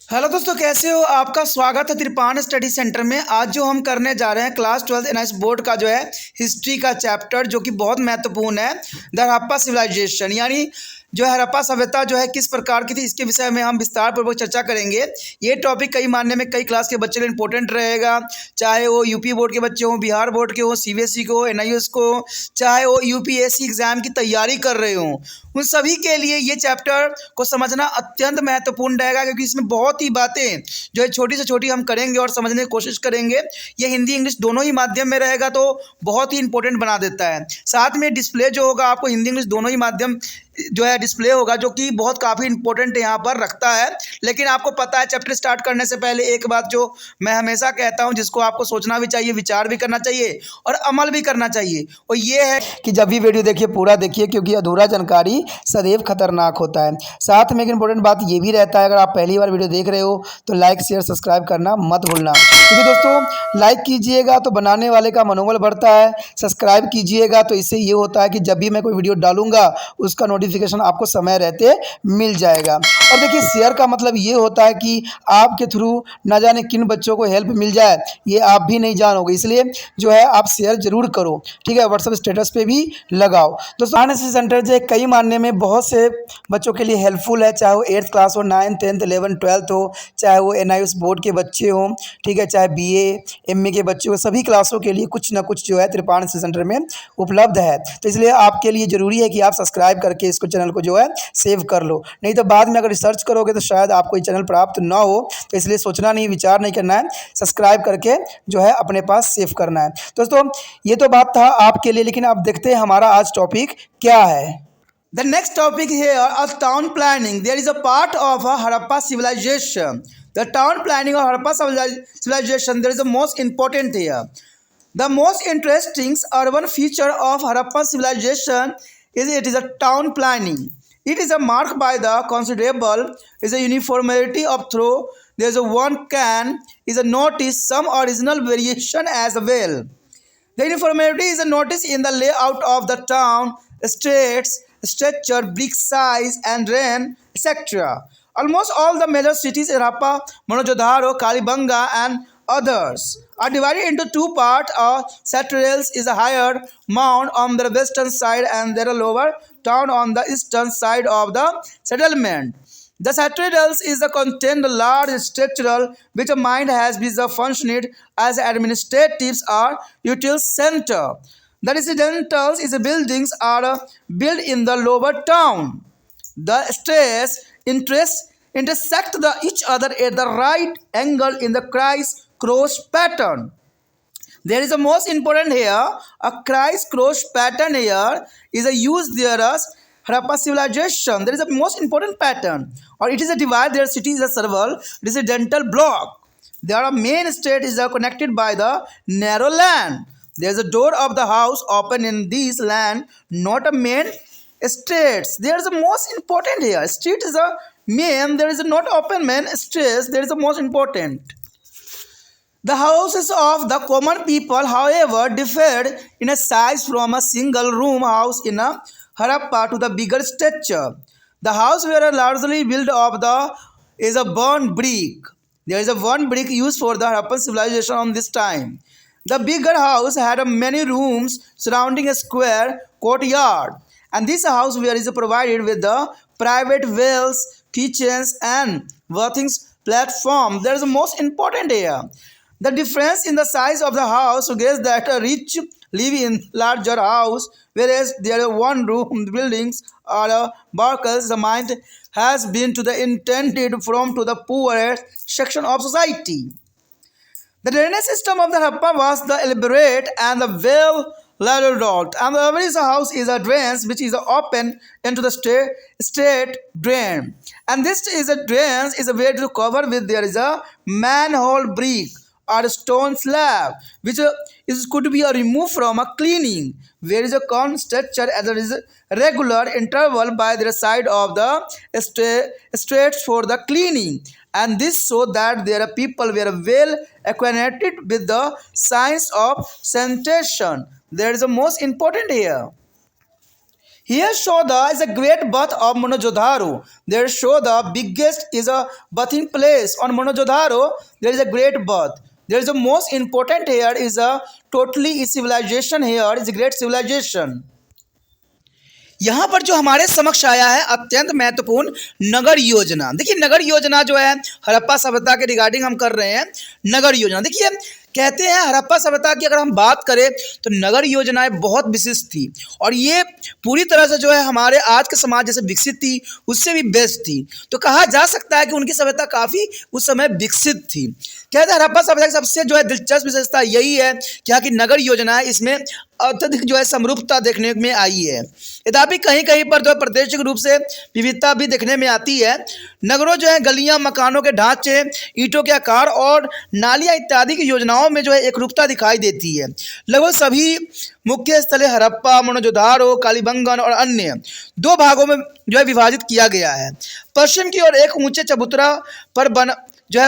Hello दोस्तों, कैसे हो? आपका स्वागत है त्रिपाण स्टडी सेंटर में। आज जो हम करने जा रहे हैं क्लास 12 एनआईएस बोर्ड का जो है हिस्ट्री का चैप्टर, जो कि बहुत महत्वपूर्ण है। द हड़प्पा सिविलाइजेशन, यानी जो है हड़प्पा सभ्यता जो है किस प्रकार की थी, इसके विषय में हम विस्तार पूर्वक चर्चा करेंगे। ये टॉपिक कई मानने में कई क्लास के बच्चे के लिए इंपॉर्टेंट रहेगा, चाहे वो यूपी बोर्ड के बच्चे हों, बिहार बोर्ड के हों, सीबीएसई को, एनआईएस को, चाहे वो यूपीएससी एग्जाम की तैयारी कर रहे हों, उन सभी के लिए ये चैप्टर को समझना अत्यंत महत्वपूर्ण रहेगा, क्योंकि इसमें बहुत ही बातें जो है छोटी से छोटी हम करेंगे और समझने की कोशिश करेंगे। ये हिंदी इंग्लिश दोनों ही माध्यम में रहेगा, तो बहुत ही इंपॉर्टेंट बना देता है। साथ में डिस्प्ले जो होगा आपको हिंदी इंग्लिश दोनों ही माध्यम जो है डिस्प्ले होगा, जो कि बहुत काफ़ी इंपॉर्टेंट यहाँ पर रखता है। लेकिन आपको पता है, चैप्टर स्टार्ट करने से पहले एक बात जो मैं हमेशा कहता हूँ, जिसको आपको सोचना भी चाहिए, विचार भी करना चाहिए और अमल भी करना चाहिए, और ये है कि जब भी वीडियो देखिए पूरा देखिए, क्योंकि अधूरा जानकारी सदैव खतरनाक होता है। साथ में एक इंपॉर्टेंट बात ये भी रहता है, अगर आप पहली बार वीडियो देख रहे हो तो लाइक शेयर सब्सक्राइब करना मत भूलना, क्योंकि दोस्तों लाइक कीजिएगा तो बनाने वाले का मनोबल बढ़ता है, सब्सक्राइब कीजिएगा तो इससे ये होता है कि जब भी मैं कोई वीडियो डालूंगा उसका नोटिफिकेशन आपको समय रहते मिल जाएगा। और देखिए, शेयर का मतलब ये होता है कि आपके थ्रू ना जाने किन बच्चों को हेल्प मिल जाए, ये आप भी नहीं जानोगे, इसलिए जो है आप शेयर जरूर करो, ठीक है। व्हाट्सएप स्टेटस पे भी लगाओ। दोस्तों, एनआईएस सेंटर जो है कई मानने में बहुत से बच्चों के लिए हेल्पफुल है, चाहे वो 8th क्लास हो, 9th 10th 11th 12th हो, चाहे वो एनआईएस बोर्ड के बच्चे हों, ठीक है, चाहे बीए एमए के बच्चे हो, सभी क्लासों के लिए कुछ ना कुछ जो है त्रिपाण सेंटर में उपलब्ध है। तो इसलिए आपके लिए ज़रूरी है कि आप सब्सक्राइब करके इसको चैनल को जो है सेव कर लो, नहीं तो बाद में अगर रिसर्च करोगे तो शायद आपको ये चैनल प्राप्त ना हो। तो इसलिए सोचना नहीं, विचार नहीं करना है, सब्सक्राइब करके जो है अपने पास सेव करना है। दोस्तों, ये तो बात था आपके लिए, लेकिन आप देखते हैं हमारा आज टॉपिक क्या है। The next topic here is town planning. There is a part of a Harappa civilization. The town planning of Harappa civilization, there is the most important here. The most interesting urban feature of Harappa civilization is it is a town planning. It is a marked by the considerable is a uniformity of through. There is a one can is a notice some original variation as well. The uniformity is a notice in the layout of the town, streets, structure, brick size, and rain, etc. Almost all the major cities, Harappa, Mohenjo-daro, Kalibanga, and others, are divided into two parts. A cathedral is a higher mound on the western side, and there a lower town on the eastern side of the settlement. The cathedrals is a contain the large structural which a mind has been functioned as administrative or utility center. The residential is buildings are built in the lower town. The streets intersect each other at the right angle in the criss-cross pattern. There is a most important here, a criss-cross pattern here is a use there as Harappa civilization. There is a most important pattern, or it is a divide. Their city is a several residential block. There are main street is connected by the narrow land. There is a door of the house open in this land, not a main streets. There is a most important here. Street is a main. There is a not open main streets. There is a most important. The houses of the common people, however, differed in a size from a single room house in a Harappa to the bigger structure. The house were largely built of the is a burnt brick. There is a one brick used for the Harappan civilization on this time. The bigger house had many rooms surrounding a square courtyard, and this house where is provided with the private wells, kitchens, and working platform. There is the most important here. The difference in the size of the house suggests that a rich live in larger house, whereas their one room buildings or a barcels the mind has been to the intended from to the poorest section of society. The drainage system of the Harappa was the elaborate and the well laid out, and the average house is a drain which is open into the straight drain, and this is a drain is a way to cover with there is a manhole brick or a stone slab which could be removed from a cleaning, where is a corn structure at a regular interval by the side of the streets for the cleaning, and this so that their people were well acquainted with the science of sanitation. That is the most important here. Here show the is a great birth of Mohenjo-daro. There show the biggest is a birthing place on Mohenjo-daro. There is a great birth. There is the most important here is a totally civilization here is a great civilization. यहाँ पर जो हमारे समक्ष आया है अत्यंत महत्वपूर्ण नगर योजना। देखिए नगर योजना जो है हड़प्पा सभ्यता के रिगार्डिंग हम कर रहे हैं। नगर योजना देखिए कहते हैं हड़प्पा सभ्यता की अगर हम बात करें तो नगर योजनाएं बहुत विशिष्ट थी और ये पूरी तरह से जो है हमारे आज के समाज जैसे विकसित थी उससे भी बेस्ट थी। तो कहा जा सकता है कि उनकी सभ्यता काफ़ी उस समय विकसित थी। कहते हैं हड़प्पा सभ्यता की सबसे जो है दिलचस्प विशेषता यही है कि यहाँ की नगर योजना इसमें अत्यधिक जो है समरूपता देखने में आई है। यद्यपि कहीं कहीं पर जो है प्रादेशिक रूप से विविधता भी देखने में आती है। नगरों जो है गलियां, मकानों के ढांचे, ईंटों के आकार और नालियां इत्यादि की योजनाओं में जो है एकरूपता दिखाई देती है। लगभग सभी मुख्य स्थलें हड़प्पा, मोहनजोदारो, कालीबंगन और अन्य दो भागों में जो है विभाजित किया गया है। पश्चिम की ओर एक ऊंचे चबूतरा पर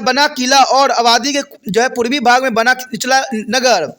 बना किला और आबादी के जो है पूर्वी भाग में बना निचला नगर।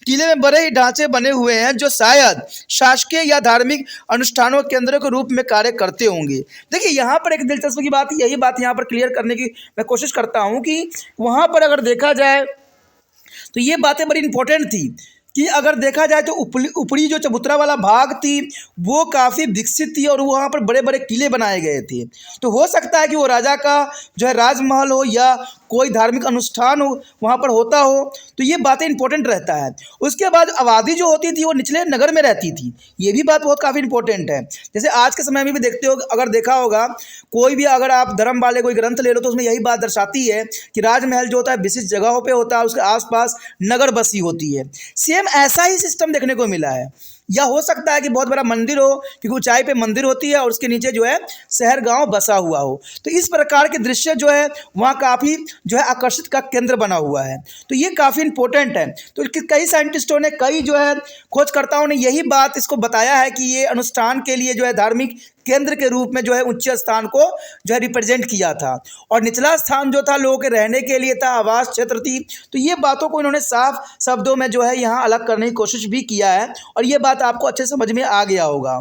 किले में बड़े ही ढांचे बने हुए हैं जो शायद शासकीय या धार्मिक अनुष्ठानों के केंद्र के रूप में कार्य करते होंगे। देखिए यहाँ पर एक दिलचस्प की बात यही बात यहाँ पर क्लियर करने की मैं कोशिश करता हूँ कि वहाँ पर अगर देखा जाए तो ये बातें बड़ी इंपॉर्टेंट थी कि अगर देखा जाए तो ऊपरी जो चबूतरा वाला भाग थी वो काफ़ी विकसित थी और वहाँ पर बड़े बड़े किले बनाए गए थे। तो हो सकता है कि वो राजा का जो है राजमहल हो या कोई धार्मिक अनुष्ठान हो वहाँ पर होता हो, तो ये बातें इंपॉर्टेंट रहता है। उसके बाद आबादी जो होती थी वो निचले नगर में रहती थी, ये भी बात बहुत काफ़ी इंपॉर्टेंट है। जैसे आज के समय में भी देखते हो अगर देखा होगा कोई भी अगर आप धर्म वाले कोई ग्रंथ ले लो तो उसमें यही बात दर्शाती है कि राजमहल जो होता है विशिष्ट जगहों पर होता है, उसके आसपास नगर बसी होती है। सेम ऐसा ही सिस्टम देखने को मिला है। या हो सकता है कि बहुत बड़ा मंदिर हो क्योंकि ऊंचाई पे मंदिर होती है और उसके नीचे जो है शहर गांव बसा हुआ हो। तो इस प्रकार के दृश्य जो है वहाँ काफ़ी जो है आकर्षित का केंद्र बना हुआ है। तो ये काफ़ी इंपॉर्टेंट है। तो कई साइंटिस्टों ने कई जो है खोजकर्ताओं ने यही बात इसको बताया है कि ये अनुष्ठान के लिए जो है धार्मिक केंद्र के रूप में जो है उच्च स्थान को जो है रिप्रेजेंट किया था और निचला स्थान जो था लोगों के रहने के लिए था, आवास क्षेत्र थी। तो ये बातों को इन्होंने साफ शब्दों में जो है यहाँ अलग करने की कोशिश भी किया है और ये बात आपको अच्छे समझ में आ गया होगा।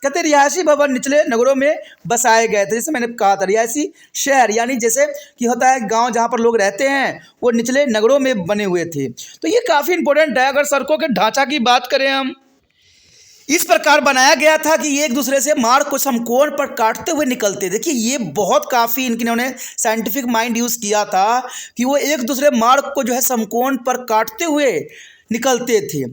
कहते रिहायशी भवन निचले नगरों में बसाए गए थे। जैसे मैंने कहा था रिहायशी शहर यानी जैसे कि होता है गांव जहां पर लोग रहते हैं वो निचले नगरों में बने हुए थे। तो ये काफ़ी इंपॉर्टेंट है। अगर सड़कों के ढांचा की बात करें हम इस प्रकार बनाया गया था कि ये एक दूसरे से मार्ग को समकोण पर काटते हुए निकलते। देखिए ये बहुत काफ़ी इन्होंने साइंटिफिक माइंड यूज़ किया था कि वो एक दूसरे मार्ग को जो है समकोण पर काटते हुए निकलते थे।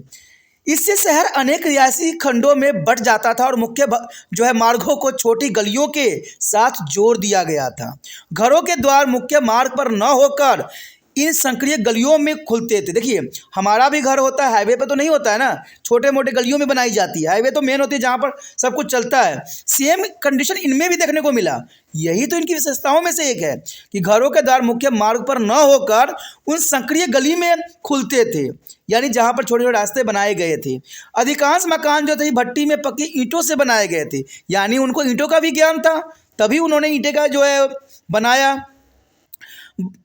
इससे शहर अनेक रिहायशी खंडों में बंट जाता था और मुख्य जो है मार्गों को छोटी गलियों के साथ जोड़ दिया गया था। घरों के द्वार मुख्य मार्ग पर न होकर इन संक्रिय गलियों में खुलते थे। देखिए हमारा भी घर होता है, हाईवे पे तो नहीं होता है ना, छोटे मोटे गलियों में बनाई जाती है। हाईवे तो मेन होती है जहाँ पर सब कुछ चलता है। सेम कंडीशन इनमें भी देखने को मिला। यही तो इनकी विशेषताओं में से एक है कि घरों के द्वार मुख्य मार्ग पर न होकर उन संक्रिय गली में खुलते थे, यानी जहाँ पर छोटे छोटे रास्ते बनाए गए थे। अधिकांश मकान जो थे भट्टी में पकी ईंटों से बनाए गए थे, यानी उनको ईंटों का भी ज्ञान था तभी उन्होंने ईंटे का जो है बनाया।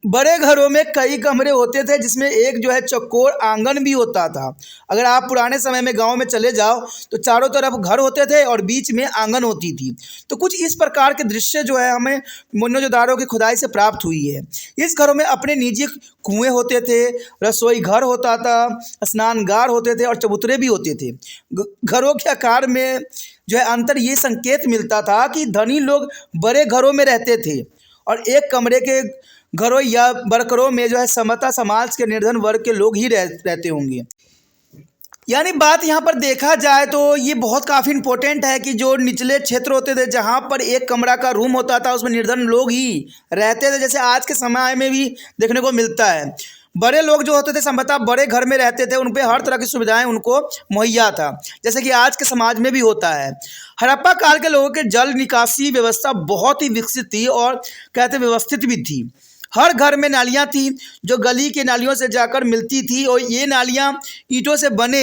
बड़े घरों में कई कमरे होते थे जिसमें एक जो है चौकोर आंगन भी होता था। अगर आप पुराने समय में गांव में चले जाओ तो चारों तरफ घर होते थे और बीच में आंगन होती थी। तो कुछ इस प्रकार के दृश्य जो है हमें मोहनजोदारो की खुदाई से प्राप्त हुई है। इस घरों में अपने निजी कुएं होते थे, रसोई घर होता था, स्नानगार होते थे और चबूतरे भी होते थे। घरों के आकार में जो है अंतर ये संकेत मिलता था कि धनी लोग बड़े घरों में रहते थे और एक कमरे के घरों या बरकरों में जो है समता समाज के निर्धन वर्ग के लोग ही रहते होंगे। यानी बात यहाँ पर देखा जाए तो ये बहुत काफ़ी इंपॉर्टेंट है कि जो निचले क्षेत्र होते थे जहाँ पर एक कमरा का रूम होता था उसमें निर्धन लोग ही रहते थे, जैसे आज के समय में भी देखने को मिलता है। बड़े लोग जो होते थे संभवतः बड़े घर में रहते थे, उन पे हर तरह की सुविधाएं उनको मुहैया था, जैसे कि आज के समाज में भी होता है। हड़प्पा काल के लोगों के जल निकासी व्यवस्था बहुत ही विकसित थी और कहते व्यवस्थित भी थी। हर घर में नालियाँ थी जो गली के नालियों से जाकर मिलती थी और ये नालियाँ ईंटों से बने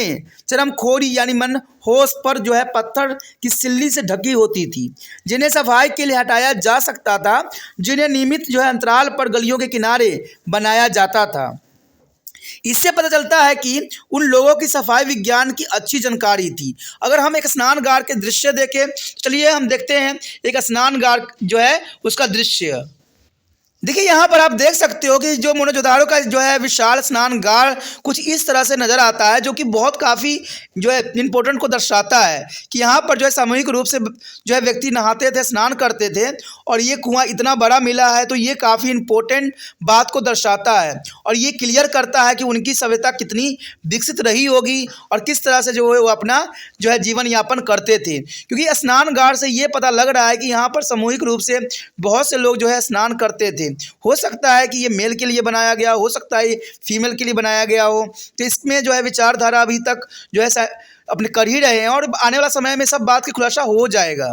चरमखोरी यानी मन होश पर जो है पत्थर की सिल्ली से ढकी होती थी, जिन्हें सफाई के लिए हटाया जा सकता था, जिन्हें नियमित जो है अंतराल पर गलियों के किनारे बनाया जाता था। इससे पता चलता है कि उन लोगों की सफाई विज्ञान की अच्छी जानकारी थी। अगर हम एक स्नानगार के दृश्य देखें, चलिए हम देखते हैं एक स्नानगार जो है उसका दृश्य। देखिए यहाँ पर आप देख सकते हो कि जो मोहनजोदाड़ो का जो है विशाल स्नानगार कुछ इस तरह से नज़र आता है, जो कि बहुत काफ़ी जो है इम्पोर्टेंट को दर्शाता है कि यहाँ पर जो है सामूहिक रूप से जो है व्यक्ति नहाते थे, स्नान करते थे, और ये कुआं इतना बड़ा मिला है, तो ये काफ़ी इम्पोर्टेंट बात को दर्शाता है और ये क्लियर करता है कि उनकी सभ्यता कितनी विकसित रही होगी और किस तरह से जो है वो अपना जो है जीवन यापन करते थे। क्योंकि स्नानगार से ये पता लग रहा है कि यहाँ पर सामूहिक रूप से बहुत से लोग जो है स्नान करते थे। हो सकता है कि ये मेल के लिए बनाया गया, हो सकता है ये फीमेल के लिए बनाया गया हो। तो इसमें जो है विचारधारा अभी तक जो है अपने कर ही रहे हैं और आने वाला समय में सब बात की खुलासा हो जाएगा।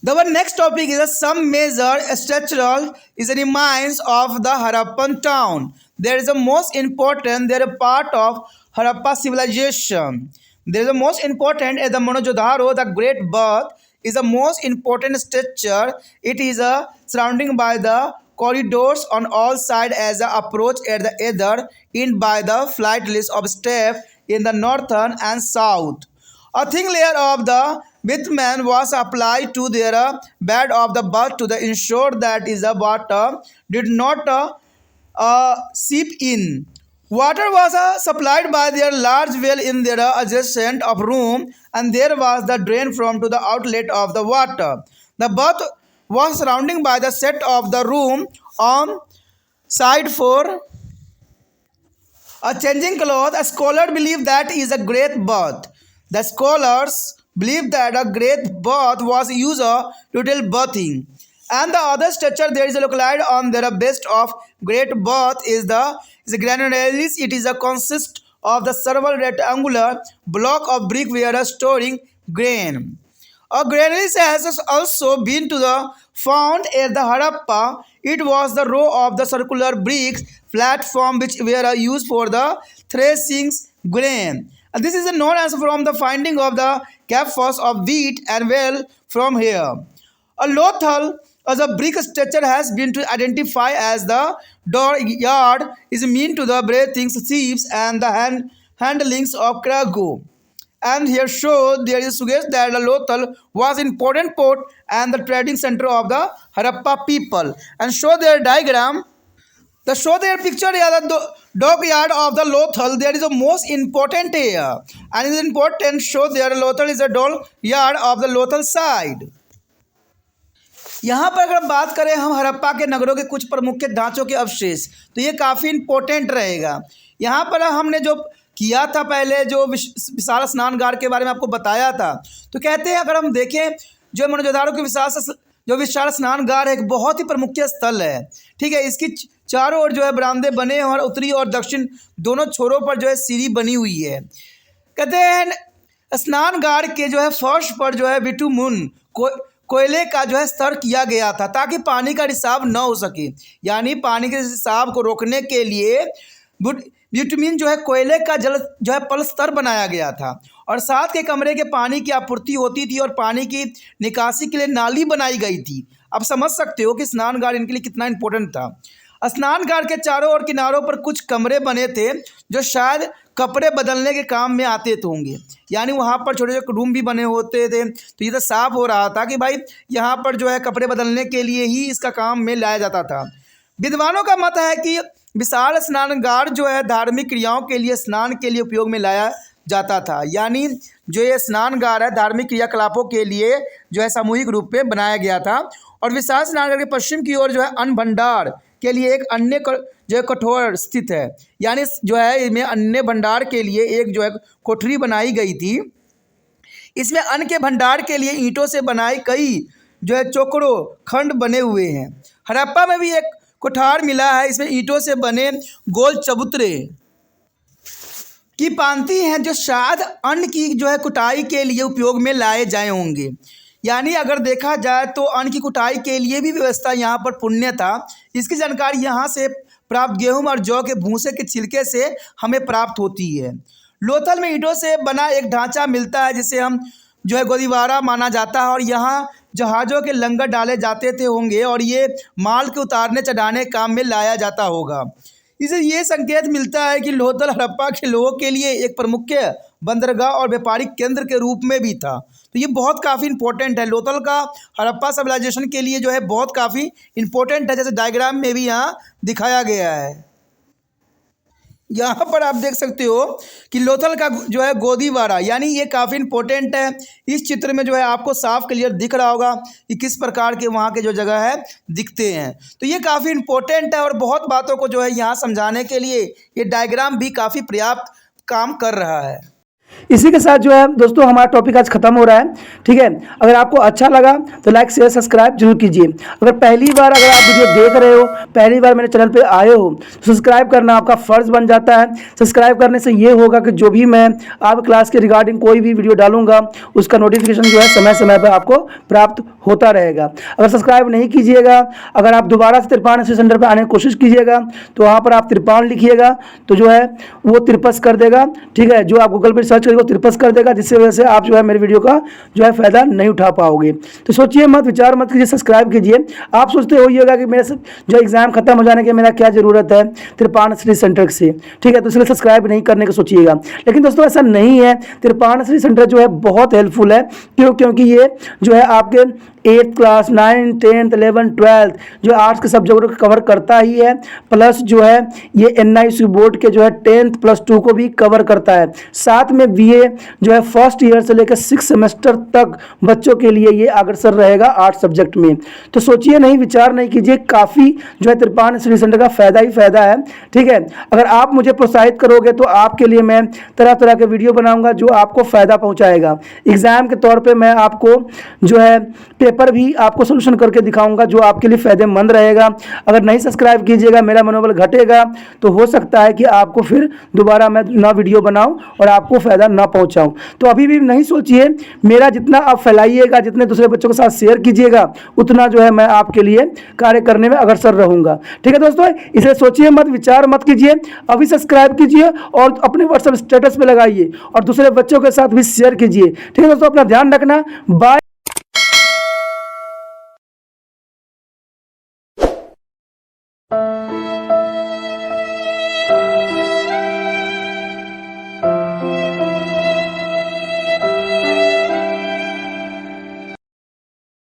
The next topic is some major structural is a remains of the Harappan town. There is a most important, they are a part of Harappa civilization. There is a most important is the Mohenjo-daro, the Great Bath is the most important structure. It is surrounding by the corridors on all sides as the approach at the either end by the flight list of steps in the northern and south. A thin layer of the bitumen was applied to their bed of the bath to ensure that the water did not seep in. Water was supplied by their large well in their adjacent of room, and there was the drain from to the outlet of the water. The bath was surrounding by the set of the room on side for a changing cloth. A scholar believed that is a great bath. The scholars believe that a great bath was used to tell bathing. And the other structure there is located on the best of great bath is the granularis. It is a consist of the several rectangular block of brick where storing grain. A granalis has also been to the found at the Harappa. It was the row of the circular bricks platform which were used for the threshing grain. And this is known as from the finding of the capfos of wheat and well from here. A lothal as a brick structure has been to identify as the door yard is mean to the breathing sheaves and the handlings of cargo. And here show there is suggests that the Lothal was important port and the trading center of the Harappa people. And show their diagram. The show their picture here the dockyard of the Lothal. There is a most important here, and it is important show there Lothal is a dockyard of the Lothal side. यहाँ पर अगर हम बात करें हम हड़प्पा के नगरों के कुछ प्रमुख ढांचों के अवशेष, तो ये काफ़ी इम्पोर्टेंट रहेगा। यहाँ पर हमने जो किया था पहले जो विशाल स्नानगार के बारे में आपको बताया था, तो कहते हैं अगर हम देखें जो मोहनजोदाड़ो के विशाल स्नानगार है एक बहुत ही प्रमुख स्थल है। ठीक है, इसकी चारों ओर जो है बरामदे बने हैं और उत्तरी और दक्षिण दोनों छोरों पर जो है सीढ़ी बनी हुई है। कहते हैं स्नानगार के जो है फर्श पर जो है बिटुमुन कोयले का जो है स्तर किया गया था ताकि पानी का रिसाव न हो सके, यानी पानी के रिसाव को रोकने के लिए बिटुमिन जो है कोयले का जल जो है पल स्तर बनाया गया था और साथ के कमरे के पानी की आपूर्ति होती थी और पानी की निकासी के लिए नाली बनाई गई थी। आप समझ सकते हो कि स्नानगार इनके लिए कितना इम्पोर्टेंट था। स्नानगार के चारों ओर किनारों पर कुछ कमरे बने थे जो शायद कपड़े बदलने के काम में आते होंगे, यानी वहाँ पर छोटे छोटे रूम भी बने होते थे। तो ये तो साफ हो रहा था कि भाई यहाँ पर जो है कपड़े बदलने के लिए ही इसका काम में लाया जाता था। विद्वानों का मत है कि विशाल स्नानगार जो है धार्मिक क्रियाओं के लिए स्नान के लिए उपयोग में लाया जाता था, यानी जो ये स्नानगार है धार्मिक क्रियाकलापों के लिए जो है सामूहिक रूप में बनाया गया था। और विशाल स्नानगार के पश्चिम की ओर जो है अन्न भंडार के लिए एक अन्य जो है कठोर स्थित है, यानी जो है इसमें अन्न भंडार के लिए एक जो है कोठरी बनाई गई थी। इसमें अन्न के भंडार के लिए ईंटों से बनाए कई जो है चोकड़ों खंड बने हुए हैं। हड़प्पा में भी एक कोठार मिला है, इसमें ईंटों से बने गोल चबूतरे की पांति हैं जो शायद अन्न की जो है कुटाई के लिए उपयोग में लाए जाए होंगे। यानी अगर देखा जाए तो अन्न की कुटाई के लिए भी व्यवस्था यहाँ पर पुण्य था। इसकी जानकारी यहाँ से प्राप्त गेहूं और जौ के भूसे के छिलके से हमें प्राप्त होती है। लोथल में ईंटों से बना एक ढांचा मिलता है जिसे हम जो है गोदीवारा माना जाता है और यहाँ जहाज़ों के लंगर डाले जाते थे होंगे और ये माल के उतारने चढ़ाने काम में लाया जाता होगा। इसे ये संकेत मिलता है कि लोथल हड़प्पा के लोगों के लिए एक प्रमुख बंदरगाह और व्यापारिक केंद्र के रूप में भी था। तो ये बहुत काफ़ी इंपॉर्टेंट है, लोथल का हड़प्पा सिविलाइजेशन के लिए जो है बहुत काफ़ी इंपॉर्टेंट है, जैसे डायग्राम में भी यहाँ दिखाया गया है। यहाँ पर आप देख सकते हो कि लोथल का जो है गोदीवारा, यानी ये काफ़ी इंपॉर्टेंट है। इस चित्र में जो है आपको साफ क्लियर दिख रहा होगा कि किस प्रकार के वहाँ के जो जगह है दिखते हैं। तो ये काफ़ी इंपॉर्टेंट है और बहुत बातों को जो है यहाँ समझाने के लिए ये डायग्राम भी काफ़ी पर्याप्त काम कर रहा है। इसी के साथ जो है दोस्तों हमारा टॉपिक आज खत्म हो रहा है, ठीक है। अगर आपको अच्छा लगा तो लाइक शेयर सब्सक्राइब जरूर कीजिए। अगर पहली बार अगर आप वीडियो देख रहे हो, पहली बार मेरे चैनल पे आए हो, तो सब्सक्राइब करना आपका फ़र्ज बन जाता है। सब्सक्राइब करने से ये होगा कि जो भी मैं आप क्लास के रिगार्डिंग कोई भी वीडियो डालूंगा उसका नोटिफिकेशन जो है समय समय पर आपको प्राप्त होता रहेगा। अगर सब्सक्राइब नहीं कीजिएगा, अगर आप दोबारा से तिरपान स्टडी सेंटर पर आने की कोशिश कीजिएगा तो वहाँ पर आप तिरपान लिखिएगा तो जो है वो तिरपस कर देगा, ठीक है। जो आप गूगल पर सर्च करेंगे तिरपस कर देगा, जिससे वजह से आप जो है मेरे वीडियो का जो है फायदा नहीं उठा पाओगे। तो सोचिए मत, विचार मत कीजिए, सब्सक्राइब कीजिए। आप सोचते होइएगा कि मेरे जो एग्जाम खत्म हो जाने के मेरा क्या जरूरत है तिरपान स्टडी सेंटर से, ठीक है, तो इसलिए सब्सक्राइब नहीं करने का सोचिएगा। लेकिन दोस्तों ऐसा नहीं है, तिरपान स्टडी सेंटर जो है बहुत हेल्पफुल है। क्योंकि ये जो है आपके 8th class 9th 10th 11th 12th जो आर्ट्स के सब्जेक्ट को कवर करता ही है, प्लस जो है ये NIC बोर्ड के जो है 10th + 2 को भी कवर करता है। साथ में BA जो है फर्स्ट ईयर से लेकर 6 सेमेस्टर तक बच्चों के लिए ये अग्रसर रहेगा आर्ट्स सब्जेक्ट में। तो सोचिए नहीं, विचार नहीं कीजिए, काफ़ी जो है तिरपान स्टडी सेंटर का फ़ायदा ही फ़ायदा है, ठीक है। अगर आप मुझे प्रोत्साहित करोगे तो आपके लिए मैं तरह तरह के वीडियो बनाऊँगा जो आपको फ़ायदा पहुँचाएगा। एग्ज़ाम के तौर पर मैं आपको जो है पेपर भी आपको सोल्यूशन करके दिखाऊंगा जो आपके लिए फ़ायदेमंद रहेगा। अगर नहीं सब्सक्राइब कीजिएगा, मेरा मनोबल घटेगा, तो हो सकता है कि आपको फिर दोबारा मैं ना वीडियो बनाऊं और आपको फ़ायदा ना पहुंचाऊं। तो अभी भी नहीं सोचिए, मेरा जितना आप फैलाइएगा, जितने दूसरे बच्चों के साथ शेयर कीजिएगा, उतना जो है मैं आपके लिए कार्य करने में अग्रसर रहूँगा, ठीक है दोस्तों। इसलिए सोचिए मत, विचार मत कीजिए, अभी सब्सक्राइब कीजिए और अपने व्हाट्सएप स्टेटस पर लगाइए और दूसरे बच्चों के साथ भी शेयर कीजिए, ठीक है दोस्तों। अपना ध्यान रखना, बाय।